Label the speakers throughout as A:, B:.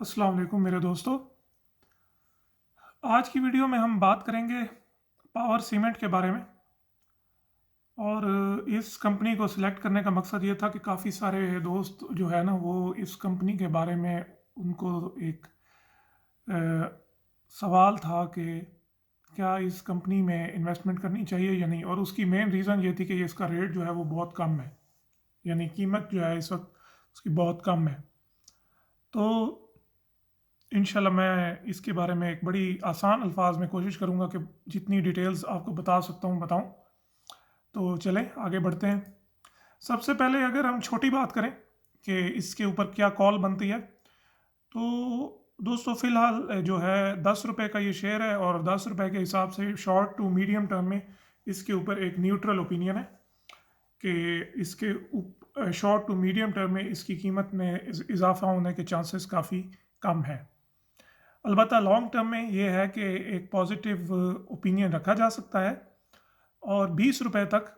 A: अस्सलाम वालेकुम मेरे दोस्तों। आज की वीडियो में हम बात करेंगे पावर सीमेंट के बारे में। और इस कंपनी को सिलेक्ट करने का मकसद ये था कि काफ़ी सारे दोस्त जो है ना वो इस कंपनी के बारे में उनको एक अ, सवाल था कि क्या इस कंपनी में इन्वेस्टमेंट करनी चाहिए या नहीं। और उसकी मेन रीज़न ये थी कि इसका रेट जो है वो बहुत कम है, यानी कीमत जो है इस वक्त उसकी बहुत कम है। तो इंशाल्लाह मैं इसके बारे में एक बड़ी आसान अल्फाज में कोशिश करूंगा कि जितनी डिटेल्स आपको बता सकता हूँ बताऊं। तो चलें आगे बढ़ते हैं। सबसे पहले अगर हम छोटी बात करें कि इसके ऊपर क्या कॉल बनती है, तो दोस्तों फ़िलहाल जो है 10 रुपये का ये शेयर है और 10 रुपये के हिसाब से शॉर्ट टू मीडियम टर्म में इसके ऊपर एक न्यूट्रल ओपिनियन है कि इसके शॉर्ट टू मीडियम टर्म में इसकी कीमत में इजाफा होने के चांसेस काफ़ी कम है। अलबत्ता लॉन्ग टर्म में ये है कि एक पॉजिटिव ओपिनियन रखा जा सकता है और 20 रुपये तक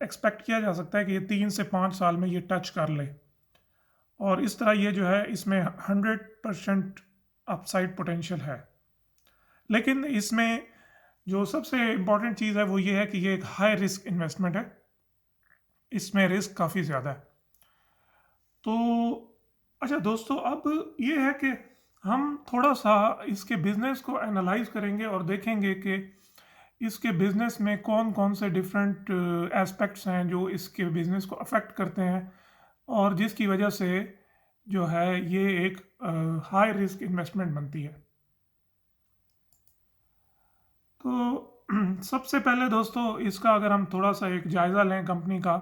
A: एक्सपेक्ट किया जा सकता है कि ये 3 से 5 साल में ये टच कर ले। और इस तरह ये जो है इसमें 100% अपसाइड पोटेंशियल है। लेकिन इसमें जो सबसे इम्पॉर्टेंट चीज़ है वो ये है कि ये एक हाई रिस्क इन्वेस्टमेंट है, इसमें रिस्क काफ़ी ज़्यादा है। तो अच्छा दोस्तों, अब ये है कि हम थोड़ा सा इसके बिजनेस को एनालाइज करेंगे और देखेंगे कि इसके बिजनेस में कौन कौन से डिफरेंट एस्पेक्ट्स हैं जो इसके बिजनेस को अफेक्ट करते हैं और जिसकी वजह से जो है ये एक हाई रिस्क इन्वेस्टमेंट बनती है। तो सबसे पहले दोस्तों इसका अगर हम थोड़ा सा एक जायज़ा लें, कंपनी का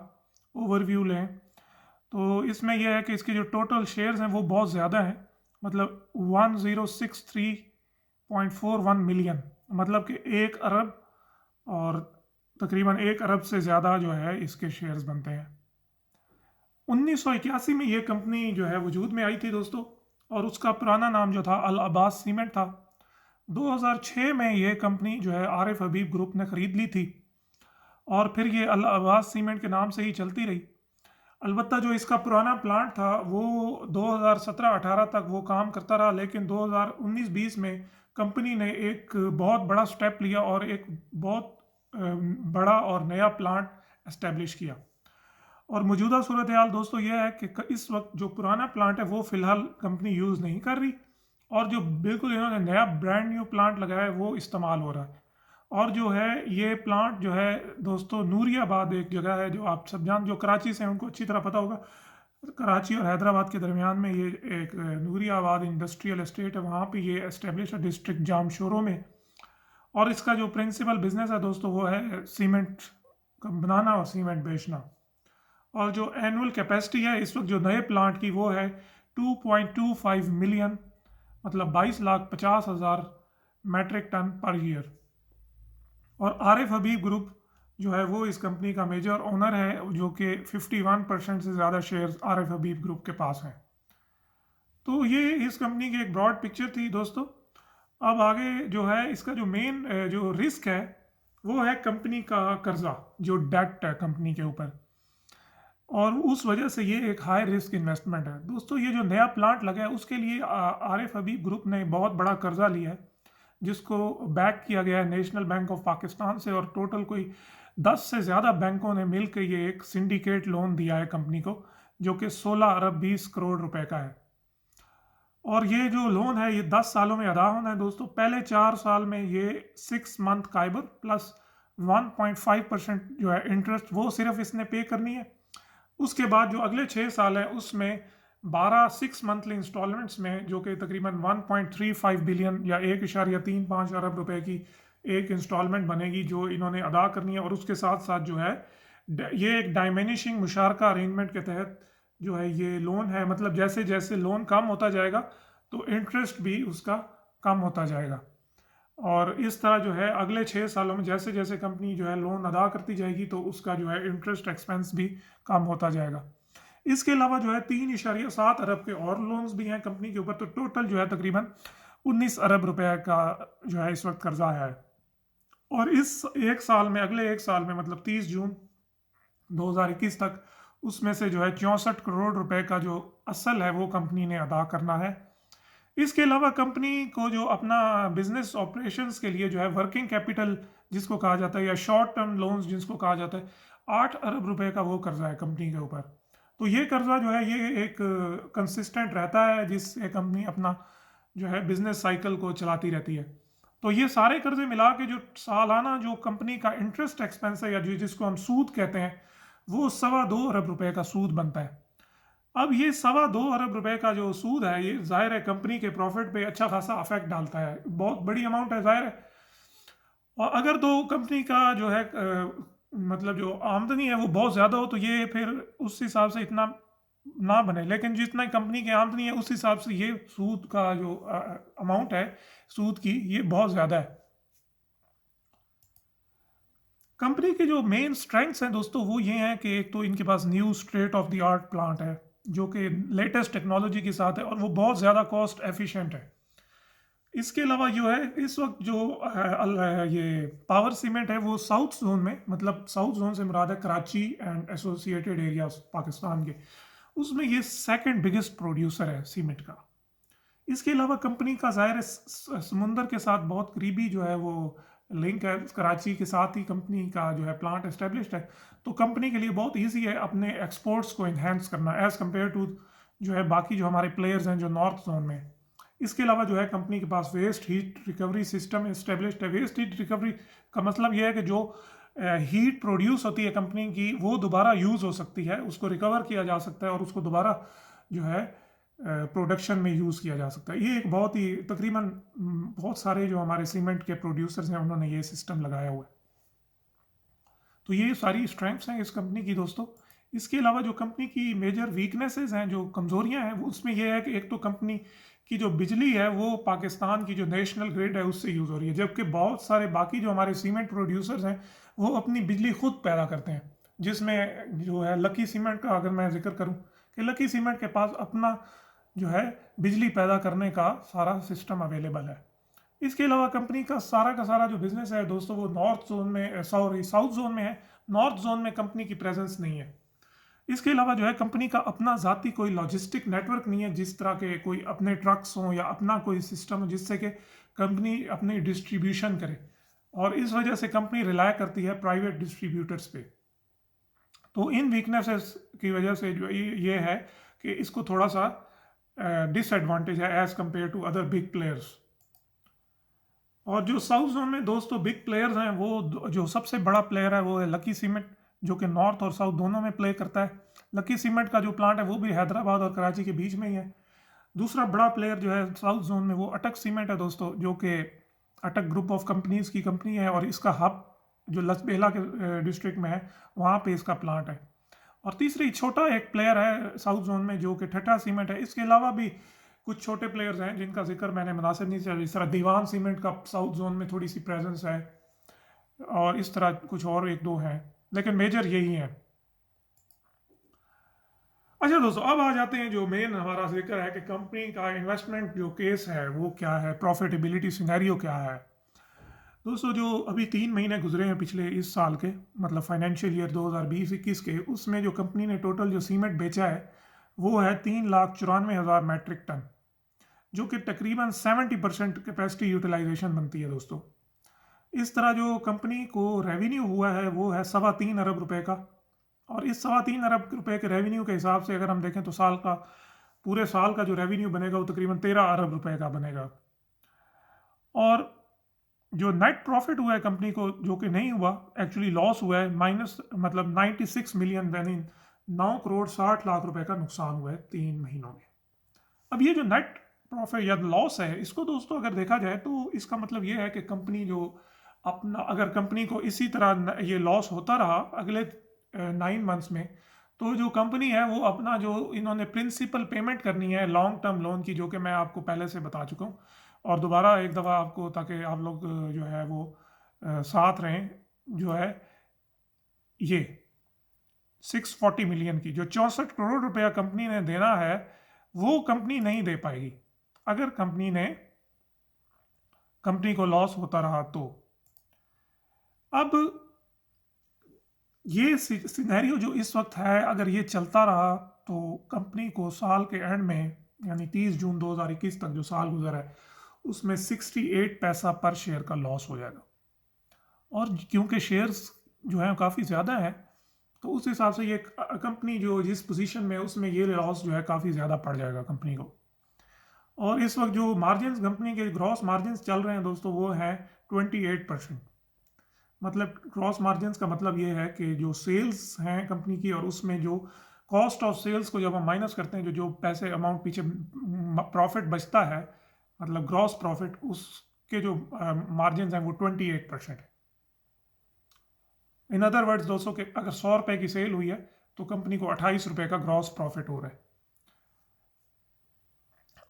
A: ओवरव्यू लें, तो इसमें यह है कि इसके जो टोटल शेयर्स हैं वो बहुत ज़्यादा हैं। मतलब 1063.41 मिलियन, मतलब कि 1 अरब, और तकरीबन 1 अरब से ज़्यादा जो है इसके शेयर्स बनते हैं। 1981 में ये कंपनी जो है वजूद में आई थी दोस्तों, और उसका पुराना नाम जो था अल अब्बास सीमेंट था। 2006 में ये कंपनी जो है आरिफ हबीब ग्रुप ने ख़रीद ली थी और फिर ये अल अब्बास सीमेंट के नाम से ही चलती रही। अलबत्ता जो इसका पुराना प्लांट था वो 2017-18 तक वो काम करता रहा, लेकिन 2019-20 में कंपनी ने एक बहुत बड़ा स्टेप लिया और एक बहुत बड़ा और नया प्लांट एस्टेब्लिश किया। और मौजूदा सूरत हाल दोस्तों ये है कि इस वक्त जो पुराना प्लांट है वो फ़िलहाल कंपनी यूज़ नहीं कर रही, और जो बिल्कुल इन्होंने नया ब्रांड न्यू प्लांट लगाया है वो इस्तेमाल हो रहा है। और जो है ये प्लांट जो है दोस्तों नूरियाबाद एक जगह है, जो आप सब जो कराची से हैं उनको अच्छी तरह पता होगा। कराची और हैदराबाद के दरमियान में ये एक नूरियाबाद इंडस्ट्रियल एस्टेट है, वहाँ पे ये एस्टेब्लिश है डिस्ट्रिक्ट जामशोरों में। और इसका जो प्रिंसिपल बिजनेस है दोस्तों वो है सीमेंट बनाना और सीमेंट बेचना। और जो एनुअल कैपेसिटी है इस वक्त जो नए प्लांट की वो है 2.25 मिलियन, मतलब 22,50,000 मैट्रिक टन पर ईयर। और आरिफ हबीब ग्रुप जो है वो इस कंपनी का मेजर ओनर है, जो कि 51% से ज़्यादा शेयर्स आरिफ हबीब ग्रुप के पास हैं। तो ये इस कंपनी की एक ब्रॉड पिक्चर थी दोस्तों। अब आगे जो है इसका जो मेन जो रिस्क है वो है कंपनी का कर्जा, जो डेट है कंपनी के ऊपर, और उस वजह से ये एक हाई रिस्क इन्वेस्टमेंट है दोस्तों। ये जो नया प्लांट लगा है उसके लिए आरिफ हबीब ग्रुप ने बहुत बड़ा कर्जा लिया है, जिसको बैक किया गया है नेशनल बैंक ऑफ पाकिस्तान से, और टोटल कोई 10 से ज़्यादा बैंकों ने मिलकर ये एक सिंडिकेट लोन दिया है कंपनी को, जो कि 16 अरब 20 करोड़ रुपए का है। और ये जो लोन है ये 10 सालों में अदा होना है दोस्तों। पहले 4 साल में ये 6 मंथ काइबर प्लस 1.5% जो है इंटरेस्ट वो सिर्फ इसने पे करनी है। उसके बाद जो अगले 6 साल हैं उसमें 12 6 मंथली इंस्टॉलमेंट्स में, जो कि तकरीबन 1.35 बिलियन या 1.35 अरब रुपए की एक इंस्टॉलमेंट बनेगी जो इन्होंने अदा करनी है। और उसके साथ साथ जो है ये एक डाइमिनिशिंग मुशारका अरेंजमेंट के तहत जो है ये लोन है, मतलब जैसे जैसे लोन कम होता जाएगा तो इंटरेस्ट भी उसका कम होता जाएगा। और इस तरह जो है अगले 6 सालों में जैसे जैसे कंपनी जो है लोन अदा करती जाएगी तो उसका जो है इंटरेस्ट एक्सपेंस भी कम होता जाएगा। इसके अलावा जो है 3.7 अरब के और लोन्स भी हैं कंपनी के ऊपर, तो टोटल जो है तकरीबन 19 अरब रुपए का जो है इस वक्त कर्जा है। और इस एक साल में, अगले एक साल में मतलब 30 जून 2021 तक उसमें से जो है 64 करोड़ रुपए का जो असल है वो कंपनी ने अदा करना है। इसके अलावा कंपनी को जो अपना बिजनेस ऑपरेशंस के लिए जो है वर्किंग कैपिटल जिसको कहा जाता है, या शॉर्ट टर्म लोन्स जिसको कहा जाता है, 8 अरब रुपए का वो कर्जा है कंपनी के ऊपर। तो ये कर्जा जो है ये एक कंसिस्टेंट रहता है, जिससे कंपनी अपना जो है बिजनेस साइकिल को चलाती रहती है। तो ये सारे कर्जे मिला के जो सालाना जो कंपनी का इंटरेस्ट एक्सपेंस है, या जिसको हम सूद कहते हैं, वो 2.25 अरब रुपए का सूद बनता है। अब ये 2.25 अरब रुपए का जो सूद है, ये जाहिर है कंपनी के प्रॉफिट पे अच्छा खासा अफेक्ट डालता है, बहुत बड़ी अमाउंट है जाहिर है। और अगर तो कंपनी का जो है मतलब जो आमदनी है वो बहुत ज़्यादा हो, तो ये फिर उस हिसाब से इतना ना बने, लेकिन जितना कंपनी की आमदनी है उस हिसाब से ये सूद का जो अमाउंट है सूद की, ये बहुत ज़्यादा है। कंपनी के जो मेन स्ट्रेंथ्स हैं दोस्तों वो ये हैं कि एक तो इनके पास new state of the art plant है, जो कि लेटेस्ट टेक्नोलॉजी के साथ है, और वो बहुत ज़्यादा कॉस्ट एफिशिएंट है। इसके अलावा जो है इस वक्त जो ये पावर सीमेंट है वो साउथ जोन में, मतलब साउथ जोन से मुराद है Karachi and associated areas Pakistan के, उसमें ये सेकंड बिगेस्ट प्रोड्यूसर है सीमेंट का। इसके अलावा कंपनी का ज़ाहिर है समुंदर के साथ बहुत करीबी जो है वो लिंक है, कराची के साथ ही कंपनी का जो है प्लांट एस्टेब्लिश्ड है। तो कंपनी के लिए बहुत ईजी है अपने एक्सपोर्ट्स को इन्हेंस करना एज़ कम्पेयर टू जो है बाकी जो हमारे प्लेयर्स हैं जो नॉर्थ जोन में। इसके अलावा जो है कंपनी के पास waste heat recovery system established है। वेस्ट हीट रिकवरी का मतलब यह है कि जो हीट प्रोड्यूस होती है कंपनी की, वो दोबारा यूज़ हो सकती है, उसको रिकवर किया जा सकता है और उसको दोबारा जो है प्रोडक्शन में यूज़ किया जा सकता है। ये एक बहुत ही तकरीबन बहुत सारे जो हमारे सीमेंट के प्रोड्यूसर्स हैं उन्होंने ये सिस्टम लगाया हुआ है। तो ये सारी स्ट्रेंथ्स हैं इस कंपनी की दोस्तों। इसके अलावा जो कंपनी की मेजर वीकनेसेस हैं, जो कमज़ोरियां हैं, वो उसमें यह है कि एक तो कंपनी की जो बिजली है वो पाकिस्तान की जो नेशनल ग्रिड है उससे यूज़ हो रही है, जबकि बहुत सारे बाकी जो हमारे सीमेंट प्रोड्यूसर्स हैं वो अपनी बिजली खुद पैदा करते हैं। जिसमें जो है लकी सीमेंट का अगर मैं जिक्र करूँ कि लकी सीमेंट के पास अपना जो है बिजली पैदा करने का सारा सिस्टम अवेलेबल है। इसके अलावा कंपनी का सारा जो बिजनेस है दोस्तों वो नॉर्थ जोन में, सॉरी साउथ जोन में है। नॉर्थ जोन में कंपनी की प्रेजेंस नहीं है। इसके अलावा जो है कंपनी का अपना ज़ाती कोई लॉजिस्टिक नेटवर्क नहीं है, जिस तरह के कोई अपने ट्रक्स हों या अपना कोई सिस्टम हो जिससे कि कंपनी अपनी डिस्ट्रीब्यूशन करे, और इस वजह से कंपनी रिलाय करती है प्राइवेट डिस्ट्रीब्यूटर्स पे। तो इन वीकनेसेस की वजह से जो ये है कि इसको थोड़ा सा डिसएडवांटेज है as compare to other big players. और जो साउथ जोन में दोस्तों बिग प्लेयर्स हैं, वो जो सबसे बड़ा प्लेयर है वो है लकी सीमेंट, जो कि नॉर्थ और साउथ दोनों में प्ले करता है। लकी सीमेंट का जो प्लांट है वो भी हैदराबाद और कराची के बीच में ही है। दूसरा बड़ा प्लेयर जो है साउथ जोन में वो अटक सीमेंट है दोस्तों, जो कि अटक ग्रुप ऑफ कंपनीज की कंपनी है, और इसका हब जो लसबेला के डिस्ट्रिक्ट में है वहाँ पे इसका प्लांट है। और तीसरी छोटा एक प्लेयर है साउथ जोन में जो कि ठट्टा सीमेंट है। इसके अलावा भी कुछ छोटे प्लेयर्स हैं जिनका जिक्र मैंने मुनासिब नहीं किया, जिस तरह दीवान सीमेंट का साउथ जोन में थोड़ी सी प्रेजेंस है, और इस तरह कुछ और एक दो हैं, लेकिन मेजर यही है। अच्छा दोस्तों, अब आ जाते हैं जो मेन हमारा जिक्र है कि कंपनी का इन्वेस्टमेंट जो केस है वो क्या है, प्रॉफिटेबिलिटी सिनेरियो क्या है। दोस्तों जो अभी 3 महीने गुजरे हैं पिछले इस साल के, मतलब फाइनेंशियल ईयर 2020-21 के, उसमें जो कंपनी ने टोटल जो सीमेंट बेचा है वो है 3,94,000 मैट्रिक टन, जो कि तकरीबन 70% कैपेसिटी यूटिलाइजेशन बनती है दोस्तों। इस तरह जो कंपनी को रेवेन्यू हुआ है वो है 3.25 अरब रुपए का, और इस 3.25 अरब रुपए के रेवेन्यू के हिसाब से अगर हम देखें तो पूरे साल का जो रेवेन्यू बनेगा वो तकरीबन 13 अरब रुपए का बनेगा। और जो नेट प्रॉफिट हुआ है कंपनी को, जो कि नहीं हुआ, एक्चुअली लॉस हुआ है, माइनस मतलब 96 मिलियन, यानी 9 करोड़ 60 लाख रुपए का नुकसान हुआ है 3 महीनों में। अब ये जो नेट प्रॉफिट या लॉस है, इसको दोस्तों अगर देखा जाए तो इसका मतलब ये है कि कंपनी जो अपना, अगर कंपनी को इसी तरह ये लॉस होता रहा अगले 9 मंथ्स में, तो जो कंपनी है वो अपना जो इन्होंने प्रिंसिपल पेमेंट करनी है लॉन्ग टर्म लोन की, जो कि मैं आपको पहले से बता चुका हूँ, और दोबारा एक दफ़ा आपको, ताकि आप लोग जो है वो साथ रहें, जो है ये 640 मिलियन की जो 64 करोड़ रुपया कंपनी ने देना है वो कंपनी नहीं दे पाएगी अगर कंपनी को लॉस होता रहा तो। अब ये सिनेरियो जो इस वक्त है, अगर ये चलता रहा तो कंपनी को साल के एंड में यानी 30 जून 2021 तक जो साल गुजरा है उसमें 68 पैसा पर शेयर का लॉस हो जाएगा। और क्योंकि शेयर्स जो हैं काफ़ी ज़्यादा हैं, तो उस हिसाब से ये कंपनी जो जिस पोजीशन में है उसमें ये लॉस जो है काफ़ी ज़्यादा पड़ जाएगा कंपनी को। और इस वक्त जो मार्जिन कंपनी के ग्रॉस मार्जिन चल रहे हैं दोस्तों वो है 28%। मतलब ग्रॉस मार्जिन का मतलब ये है कि जो सेल्स हैं कंपनी की और उसमें जो कॉस्ट ऑफ सेल्स को जब हम माइनस करते हैं, जो पैसे अमाउंट पीछे प्रॉफिट बचता है, मतलब ग्रॉस प्रॉफिट, उसके जो मार्जिन हैं वो 28% है। इन अदर वर्ड्स दोस्तों के अगर 100 रुपए की सेल हुई है तो कंपनी को 28 रुपए का ग्रॉस प्रॉफिट हो रहा है।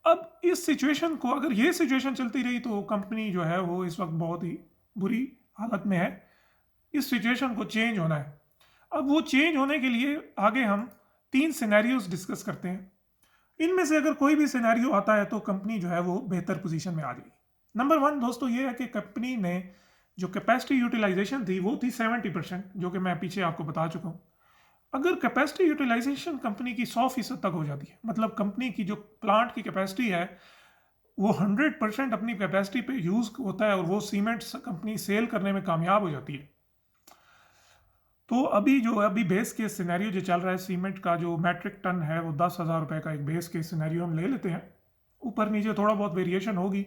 A: अब इस सिचुएशन को, अगर ये सिचुएशन चलती रही तो कंपनी जो है वो इस वक्त बहुत ही बुरी हालत में है। इस सिचुएशन को चेंज होना है। अब वो चेंज होने के लिए आगे हम 3 सिनेरियोज डिस्कस करते हैं। इनमें से अगर कोई भी सिनेरियो आता है तो कंपनी जो है वो बेहतर पोजीशन में आ जाएगी। नंबर 1 दोस्तों ये है कि कंपनी ने जो कैपेसिटी यूटिलाइजेशन थी वो थी 70%, जो कि मैं पीछे आपको बता चुका हूँ। अगर कैपेसिटी यूटिलाइजेशन कंपनी की 100% तक हो जाती है, मतलब कंपनी की जो प्लांट की कैपेसिटी है वो 100% अपनी कैपेसिटी पे यूज होता है और वो सीमेंट कंपनी सेल करने में कामयाब हो जाती है, तो अभी बेस केस सिनेरियो जो चल रहा है, सीमेंट का जो मैट्रिक टन है वो 10,000 रुपये का एक बेस केस सिनेरियो हम ले लेते हैं। ऊपर नीचे थोड़ा बहुत वेरिएशन होगी,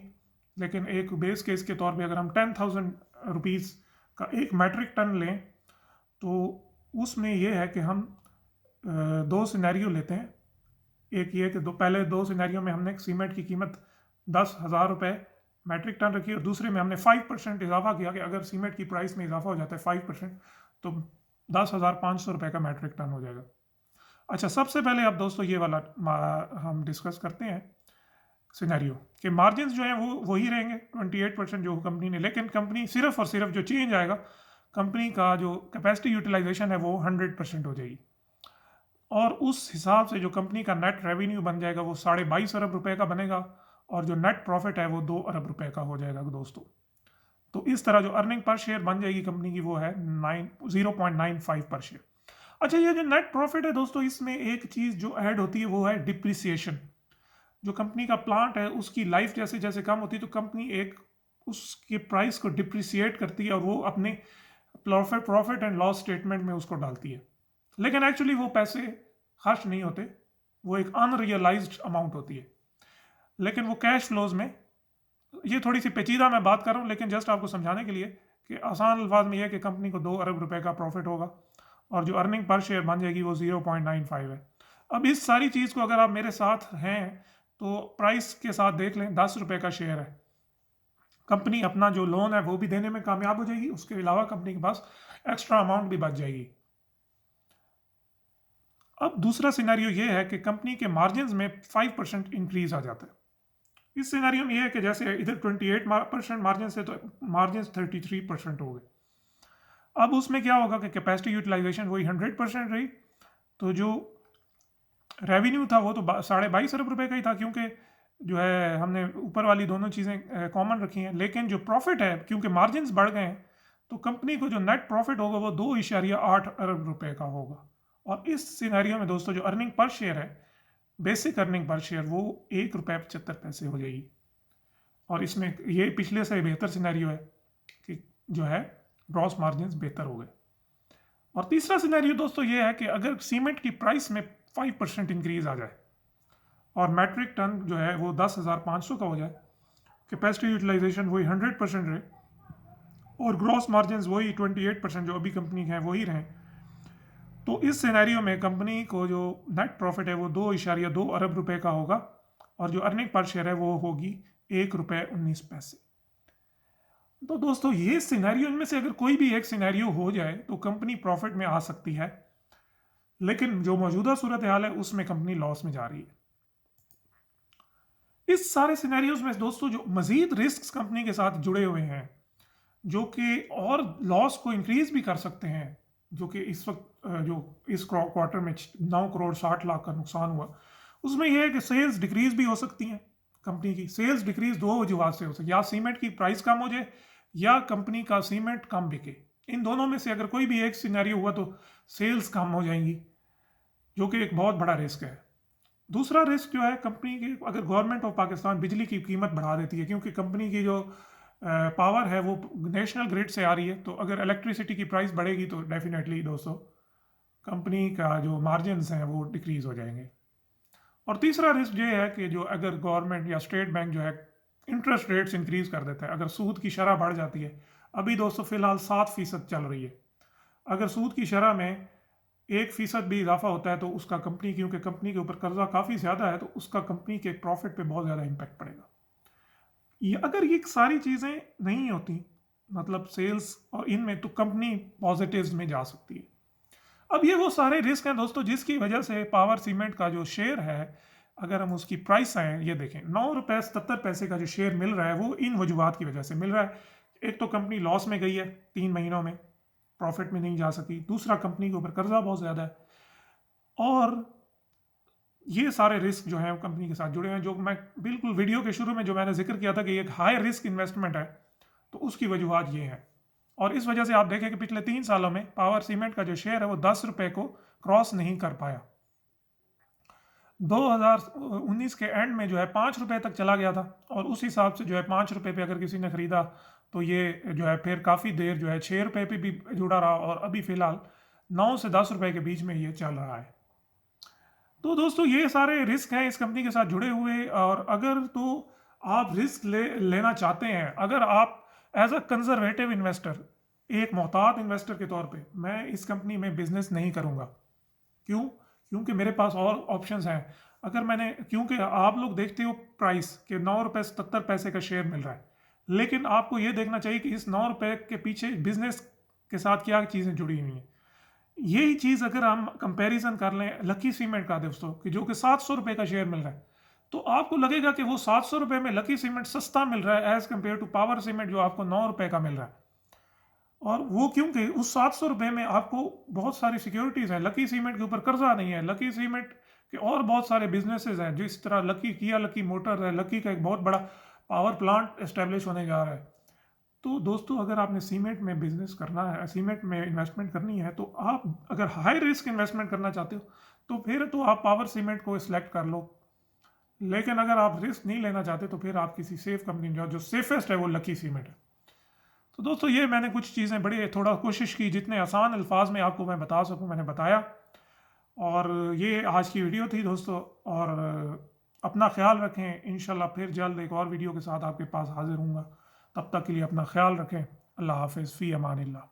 A: लेकिन एक बेस केस के तौर पे अगर हम 10,000 रुपीज़ का एक मैट्रिक टन लें तो उसमें यह है कि हम 2 सिनेरियो लेते हैं। एक ये कि पहले 2 सिनेरियो में हमने सीमेंट की कीमत 10,000 रुपये मैट्रिक टन रखी और दूसरे में हमने 5% इजाफा किया कि अगर सीमेंट की प्राइस में इजाफा हो जाता है 5% तो 10,500 रुपये का मैट्रिक टन हो जाएगा। अच्छा, सबसे पहले अब दोस्तों ये वाला हम डिस्कस करते हैं सिनेरियो कि मार्जिन जो हैं वो वही रहेंगे 28% जो कंपनी ने, लेकिन कंपनी सिर्फ और सिर्फ जो चेंज आएगा, कंपनी का जो कैपेसिटी यूटिलाइजेशन है वो 100% हो जाएगी और उस हिसाब से जो कंपनी का नेट रेवेन्यू बन जाएगा वो 22.5 अरब रुपए का बनेगा और जो नेट प्रॉफिट है वो 2 अरब रुपए का हो जाएगा दोस्तों। तो इस तरह जो अर्निंग पर शेयर बन जाएगी कंपनी की वो है 0.95 पर शेयर। अच्छा, ये जो नेट प्रॉफिट है दोस्तों, इसमें एक चीज़ जो ऐड होती है वो है डिप्रिसिएशन। जो कंपनी का प्लांट है उसकी लाइफ जैसे जैसे कम होती है तो कंपनी एक उसके प्राइस को डिप्रिसिएट करती है और वो अपने प्रॉफिट एंड लॉस स्टेटमेंट में उसको डालती है, लेकिन एक्चुअली वो पैसे खर्च नहीं होते, वो एक अनरियलाइज्ड अमाउंट होती है। लेकिन वो कैश फ्लोज में, ये थोड़ी सी पेचीदा मैं बात कर रहा हूँ लेकिन जस्ट आपको समझाने के लिए कि आसान अल्फाज में यह है कि कंपनी को 2 अरब रुपए का प्रॉफिट होगा और जो अर्निंग पर शेयर बन जाएगी वो 0.95 है। अब इस सारी चीज़ को अगर आप मेरे साथ हैं तो प्राइस के साथ देख लें, 10 रुपये का शेयर है, कंपनी अपना जो लोन है वो भी देने में कामयाब हो जाएगी, उसके अलावा कंपनी के पास एक्स्ट्रा अमाउंट भी बच जाएगी। अब दूसरा सिनेरियो ये है कि कंपनी के मार्जिन में 5% इंक्रीज आ जाता है। इस सिनेरियो में ये है कि जैसे इधर 28% मार्जिन से तो मार्जिन 33% हो गए। अब उसमें क्या होगा कि कैपेसिटी यूटिलाइजेशन वही 100% रही, तो जो रेवेन्यू था वो तो 22.5 अरब रुपए का ही था, क्योंकि जो है हमने ऊपर वाली दोनों चीज़ें कॉमन रखी हैं। लेकिन जो प्रॉफिट है, क्योंकि मार्जिन बढ़ गए हैं तो कंपनी को जो नेट प्रॉफिट होगा वो 2.8 अरब रुपए का होगा। और इस सिनेरियो में दोस्तों जो अर्निंग पर शेयर है, बेसिक अर्निंग पर शेयर, वो 1 रुपये 75 पैसे हो जाएगी। और इसमें ये पिछले से बेहतर सिनेरियो है कि जो है ग्रॉस मार्जिन बेहतर हो गए। और तीसरा सिनेरियो दोस्तों ये है कि अगर सीमेंट की प्राइस में 5% इंक्रीज आ जाए और मैट्रिक टन जो है वो 10,500 का हो जाए, कैपेसिटी यूटिलाइजेशन वही 100% रहे और ग्रॉस मार्जिन वही 28% जो अभी कंपनी है वही रहें, तो इस सिनेरियो में कंपनी को जो नेट प्रॉफिट है वो 2.2 अरब रुपए का होगा और जो अर्निंग पर शेयर है वो होगी 1 रुपये 19 पैसे। तो दोस्तों ये सिनेरियो, इनमें से अगर कोई भी एक सिनेरियो हो जाए तो कंपनी प्रॉफिट में आ सकती है, लेकिन जो मौजूदा सूरत हाल है उसमें कंपनी लॉस में जा रही है। इस सारे सिनेरियोज में दोस्तों जो मजीद रिस्क कंपनी के साथ जुड़े हुए हैं, जो कि और लॉस को इंक्रीज भी कर सकते हैं, जो कि इस वक्त जो इस क्वार्टर में 9 करोड़ 60 लाख का नुकसान हुआ, उसमें यह है कि सेल्स डिक्रीज भी हो सकती हैं। कंपनी की सेल्स डिक्रीज 2 वजूहत से हो सकती है, या सीमेंट की प्राइस कम हो जाए या कंपनी का सीमेंट कम बिके। इन दोनों में से अगर कोई भी एक सिनेरियो हुआ तो सेल्स कम हो जाएंगी, जो कि एक बहुत बड़ा रिस्क है। दूसरा रिस्क जो है कंपनी की, अगर गवर्नमेंट ऑफ पाकिस्तान बिजली की कीमत बढ़ा देती है, क्योंकि कंपनी की जो पावर है वो नेशनल ग्रिड से आ रही है, तो अगर इलेक्ट्रिसिटी की प्राइस बढ़ेगी तो डेफिनेटली दोस्तों कंपनी का जो मार्जिन्स हैं वो डिक्रीज़ हो जाएंगे। और तीसरा रिस्क ये है कि जो अगर गवर्नमेंट या स्टेट बैंक जो है इंटरेस्ट रेट्स इंक्रीज़ कर देता है, अगर सूद की शरह बढ़ जाती है, अभी दोस्तों फ़िलहाल 7% चल रही है, अगर सूद की शरह में 1% भी इजाफा होता है तो उसका कंपनी, क्योंकि कंपनी के ऊपर कर्जा काफ़ी ज़्यादा है, तो उसका कंपनी के प्रॉफिट पे बहुत ज़्यादा इम्पैक्ट पड़ेगा। ये अगर ये सारी चीज़ें नहीं होती, मतलब सेल्स और इनमें, तो कंपनी पॉजिटिव्स में जा सकती है। अब ये वो सारे रिस्क हैं दोस्तों जिसकी वजह से पावर सीमेंट का जो शेयर है, अगर हम उसकी प्राइस आए ये देखें, 9 रुपये 77 पैसे का जो शेयर मिल रहा है वो इन वजूहत की वजह से मिल रहा है। एक तो कंपनी लॉस में गई है 3 महीनों में, प्रॉफिट में नहीं जा सकी। दूसरा, कंपनी के ऊपर कर्जा बहुत ज़्यादा है। और ये सारे रिस्क जो हैं कंपनी के साथ जुड़े हैं, जो मैं बिल्कुल वीडियो के शुरू में जो मैंने जिक्र किया था कि एक हाई रिस्क इन्वेस्टमेंट है, तो उसकी वजूहत ये हैं। और इस वजह से आप देखें कि पिछले 3 सालों में पावर सीमेंट का जो शेयर है वो 10 रुपये को क्रॉस नहीं कर पाया। 2019 के एंड में जो है 5 रुपये तक चला गया था, और उस हिसाब से जो है 5 रुपये पे अगर किसी ने ख़रीदा तो ये जो है फिर काफ़ी देर जो है 6 रुपये पे भी जुड़ा रहा, और अभी फ़िलहाल 9 से 10 रुपये के बीच में ये चल रहा है। तो दोस्तों ये सारे रिस्क हैं इस कंपनी के साथ जुड़े हुए, और अगर तो आप रिस्क लेना चाहते हैं, अगर आप एज अ कंजर्वेटिव इन्वेस्टर, एक मोहतात इन्वेस्टर के तौर पे, मैं इस कंपनी में बिजनेस नहीं करूंगा। क्यों? क्योंकि मेरे पास और ऑप्शंस हैं। अगर मैंने, क्योंकि आप लोग देखते हो प्राइस के 9 रुपये 77 पैसे का शेयर मिल रहा है, लेकिन आपको ये देखना चाहिए कि इस 9 रुपये के पीछे बिजनेस के साथ क्या चीज़ें जुड़ी हुई हैं। यही चीज़ अगर हम कंपैरिजन कर लें लकी सीमेंट का दोस्तों, कि जो कि 700 रुपये का शेयर मिल रहा है, तो आपको लगेगा कि वो 700 रुपये में लकी सीमेंट सस्ता मिल रहा है as compare to power cement जो आपको 9 रुपये का मिल रहा है। और वो क्योंकि उस 700 रुपये में आपको बहुत सारी सिक्योरिटीज़ हैं। लकी सीमेंट के ऊपर कर्जा नहीं है। लकी सीमेंट के और बहुत सारे बिजनेसेस हैं, जिस तरह लकी किया, लकी मोटर है, लकी का एक बहुत बड़ा पावर प्लांट इस्टेब्लिश होने जा रहा है। तो दोस्तों अगर आपने सीमेंट में बिजनेस करना है, सीमेंट में इन्वेस्टमेंट करनी है, तो आप अगर हाई रिस्क इन्वेस्टमेंट करना चाहते हो तो फिर तो आप पावर सीमेंट को सिलेक्ट कर लो। लेकिन अगर आप रिस्क नहीं लेना चाहते तो फिर आप किसी सेफ कंपनी जाओ, जो सेफेस्ट है वो लकी सीमेंट है। तो दोस्तों ये मैंने कुछ चीज़ें बड़ी थोड़ा कोशिश की जितने आसान अल्फाज में आपको मैं बता सकूं मैंने बताया। और ये आज की वीडियो थी दोस्तों। और अपना ख्याल रखें, इंशाल्लाह फिर जल्द एक और वीडियो के साथ आपके पास हाजिर हूँगा। तब तक के लिए अपना ख्याल रखें। अल्लाह हाफिज़, फ़ी अमानिल्लाह।